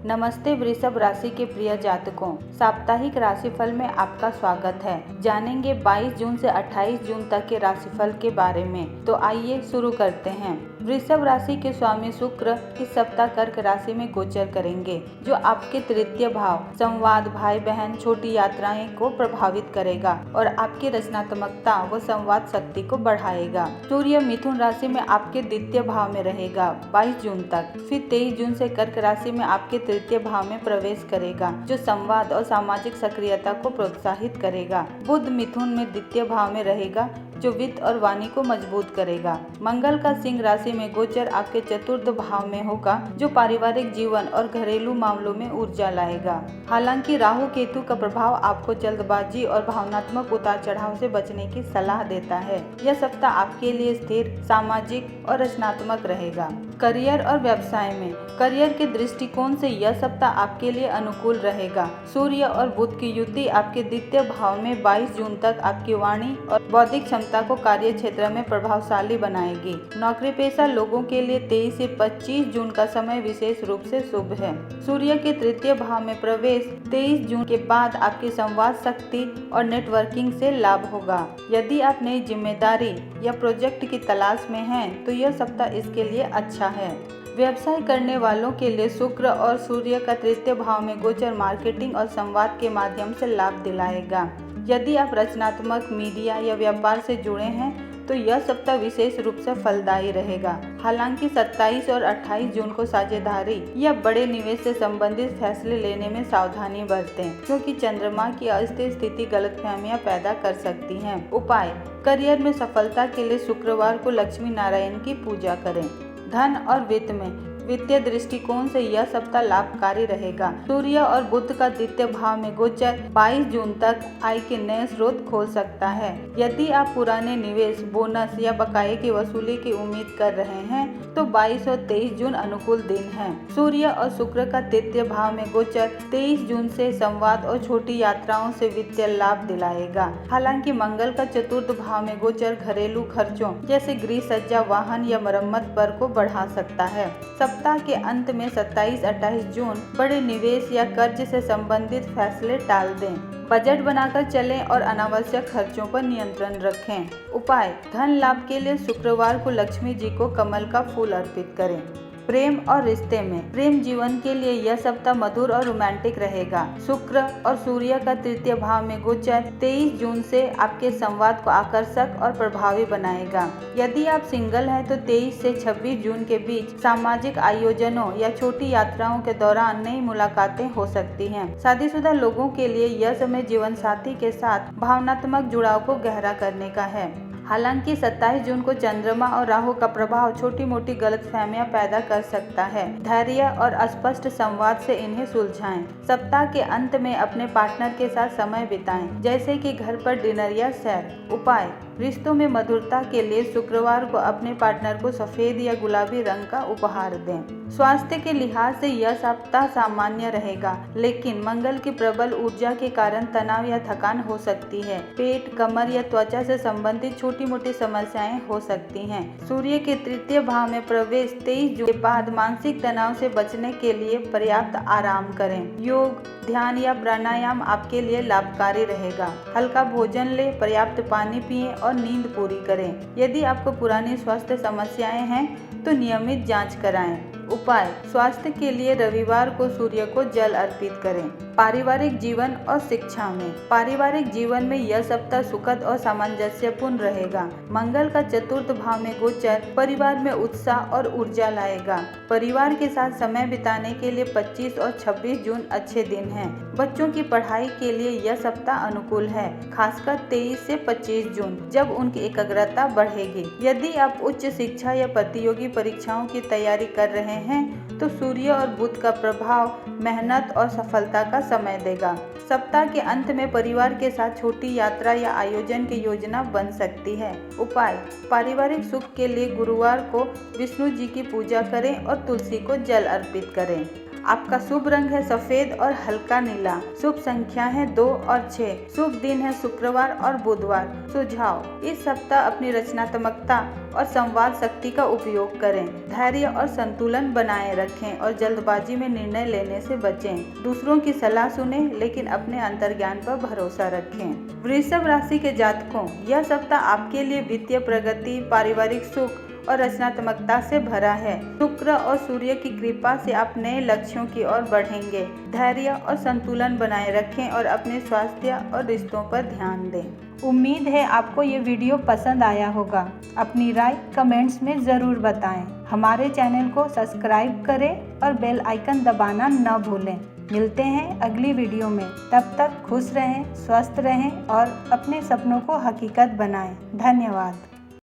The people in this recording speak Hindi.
नमस्ते वृषभ राशि के प्रिय जातकों, साप्ताहिक राशिफल में आपका स्वागत है। जानेंगे 22 जून से 28 जून तक के राशिफल के बारे में। तो आइए शुरू करते हैं। वृषभ राशि के स्वामी शुक्र इस सप्ताह कर्क राशि में गोचर करेंगे, जो आपके तृतीय भाव संवाद, भाई बहन, छोटी यात्राएं को प्रभावित करेगा और आपकी रचनात्मकता व संवाद शक्ति को बढ़ाएगा। सूर्य मिथुन राशि में आपके द्वितीय भाव में रहेगा 22 जून तक। फिर 23 जून से कर्क राशि में आपके तृतीय भाव में प्रवेश करेगा, जो संवाद और सामाजिक सक्रियता को प्रोत्साहित करेगा। बुध मिथुन में द्वितीय भाव में रहेगा, जो वित्त और वाणी को मजबूत करेगा। मंगल का सिंह राशि में गोचर आपके चतुर्थ भाव में होगा, जो पारिवारिक जीवन और घरेलू मामलों में ऊर्जा लाएगा। हालांकि राहु केतु का प्रभाव आपको जल्दबाजी और भावनात्मक उतार चढ़ाव से बचने की सलाह देता है। यह सप्ताह आपके लिए स्थिर, सामाजिक और रचनात्मक रहेगा। करियर और व्यवसाय में करियर के दृष्टिकोण से यह सप्ताह आपके लिए अनुकूल रहेगा। सूर्य और बुध की युति आपके द्वितीय भाव में 22 जून तक आपकी वाणी और बौद्धिक क्षमता को कार्य क्षेत्र में प्रभावशाली बनाएगी। नौकरी पेशा लोगों के लिए 23 से 25 जून का समय विशेष रूप से शुभ है। सूर्य के तृतीय भाव में प्रवेश 23 जून के बाद आपकी संवाद शक्ति और नेटवर्किंग से लाभ होगा। यदि आप नई जिम्मेदारी या प्रोजेक्ट की तलाश में हैं, तो यह सप्ताह इसके लिए अच्छा है। व्यवसाय करने वालों के लिए शुक्र और सूर्य का तृतीय भाव में गोचर मार्केटिंग और संवाद के माध्यम से लाभ दिलाएगा। यदि आप रचनात्मक, मीडिया या व्यापार से जुड़े हैं, तो यह सप्ताह विशेष रूप से फलदायी रहेगा। हालांकि 27 और 28 जून को साझेदारी या बड़े निवेश से संबंधित फैसले लेने में सावधानी बरतें, क्योंकि चंद्रमा की अस्थिर स्थिति गलतफहमियां पैदा कर सकती है। उपाय: करियर में सफलता के लिए शुक्रवार को लक्ष्मी नारायण की पूजा करें। धन और वित्त में वित्तीय दृष्टिकोण से यह सप्ताह लाभकारी रहेगा। सूर्य और बुध का द्वितीय भाव में गोचर 22 जून तक आय के नए स्रोत खोल सकता है। यदि आप पुराने निवेश, बोनस या बकाये की वसूली की उम्मीद कर रहे हैं, तो 22 और 23 जून अनुकूल दिन है। सूर्य और शुक्र का तृतीय भाव में गोचर 23 जून से संवाद और छोटी यात्राओं से वित्तीय लाभ दिलाएगा। हालांकि मंगल का चतुर्थ भाव में गोचर घरेलू खर्चों जैसे गृह सज्जा, वाहन या मरम्मत पर को बढ़ा सकता है। सप्ताह के अंत में 27-28 जून बड़े निवेश या कर्ज से संबंधित फैसले टाल दें। बजट बनाकर चलें और अनावश्यक खर्चों पर नियंत्रण रखें। उपाय: धन लाभ के लिए शुक्रवार को लक्ष्मी जी को कमल का फूल अर्पित करें। प्रेम और रिश्ते में प्रेम जीवन के लिए यह सप्ताह मधुर और रोमांटिक रहेगा। शुक्र और सूर्य का तृतीय भाव में गोचर 23 जून से आपके संवाद को आकर्षक और प्रभावी बनाएगा। यदि आप सिंगल हैं, तो 23 से 26 जून के बीच सामाजिक आयोजनों या छोटी यात्राओं के दौरान नई मुलाकातें हो सकती हैं। शादीशुदा लोगों के लिए यह समय जीवन साथी के साथ भावनात्मक जुड़ाव को गहरा करने का है। हालांकि 27 जून को चंद्रमा और राहु का प्रभाव छोटी मोटी गलतफहमियां पैदा कर सकता है। धैर्य और स्पष्ट संवाद से इन्हें सुलझाएं। सप्ताह के अंत में अपने पार्टनर के साथ समय बिताएं, जैसे कि घर पर डिनर या सैर। उपाय: रिश्तों में मधुरता के लिए शुक्रवार को अपने पार्टनर को सफेद या गुलाबी रंग का उपहार दें। स्वास्थ्य के लिहाज से यह सप्ताह सामान्य रहेगा, लेकिन मंगल की प्रबल ऊर्जा के कारण तनाव या थकान हो सकती है। पेट, कमर या त्वचा से संबंधित छोटी मोटी समस्याएं हो सकती हैं। सूर्य के तृतीय भाव में प्रवेश 23 जून के बाद मानसिक तनाव से बचने के लिए पर्याप्त आराम करें। योग, ध्यान या प्राणायाम आपके लिए लाभकारी रहेगा। हल्का भोजन लें, पर्याप्त पानी पिएं और नींद पूरी करें। यदि आपको पुरानी स्वास्थ्य समस्याएं हैं, तो नियमित जांच कराएं। उपाय: स्वास्थ्य के लिए रविवार को सूर्य को जल अर्पित करें। पारिवारिक जीवन और शिक्षा में पारिवारिक जीवन में यह सप्ताह सुखद और सामंजस्यपूर्ण रहेगा। मंगल का चतुर्थ भाव में गोचर परिवार में उत्साह और ऊर्जा लाएगा। परिवार के साथ समय बिताने के लिए 25 और 26 जून अच्छे दिन हैं। बच्चों की पढ़ाई के लिए यह सप्ताह अनुकूल है, खासकर 23 से 25 जून, जब उनकी एकाग्रता बढ़ेगी। यदि आप उच्च शिक्षा या प्रतियोगी परीक्षाओं की तैयारी कर रहे हैं, तो सूर्य और बुध का प्रभाव मेहनत और सफलता का समय देगा। सप्ताह के अंत में परिवार के साथ छोटी यात्रा या आयोजन की योजना बन सकती है। उपाय: पारिवारिक सुख के लिए गुरुवार को विष्णु जी की पूजा करें और तुलसी को जल अर्पित करें। आपका शुभ रंग है सफेद और हल्का नीला। शुभ संख्या है 2 और 6। शुभ दिन है शुक्रवार और बुधवार। सुझाव: इस सप्ताह अपनी रचनात्मकता और संवाद शक्ति का उपयोग करें। धैर्य और संतुलन बनाए रखें और जल्दबाजी में निर्णय लेने से बचें। दूसरों की सलाह सुनें, लेकिन अपने अंतर्ज्ञान पर भरोसा रखें। वृषभ राशि के जातकों, यह सप्ताह आपके लिए वित्तीय प्रगति, पारिवारिक सुख और रचनात्मकता से भरा है। शुक्र और सूर्य की कृपा से आप नए लक्ष्यों की ओर बढ़ेंगे। धैर्य और संतुलन बनाए रखें और अपने स्वास्थ्य और रिश्तों पर ध्यान दें। उम्मीद है आपको ये वीडियो पसंद आया होगा। अपनी राय कमेंट्स में ज़रूर बताएं। हमारे चैनल को सब्सक्राइब करें और बेल आइकन दबाना न भूलें। मिलते हैं अगली वीडियो में। तब तक खुश रहें, स्वस्थ रहें और अपने सपनों को हकीकत बनाएं। धन्यवाद।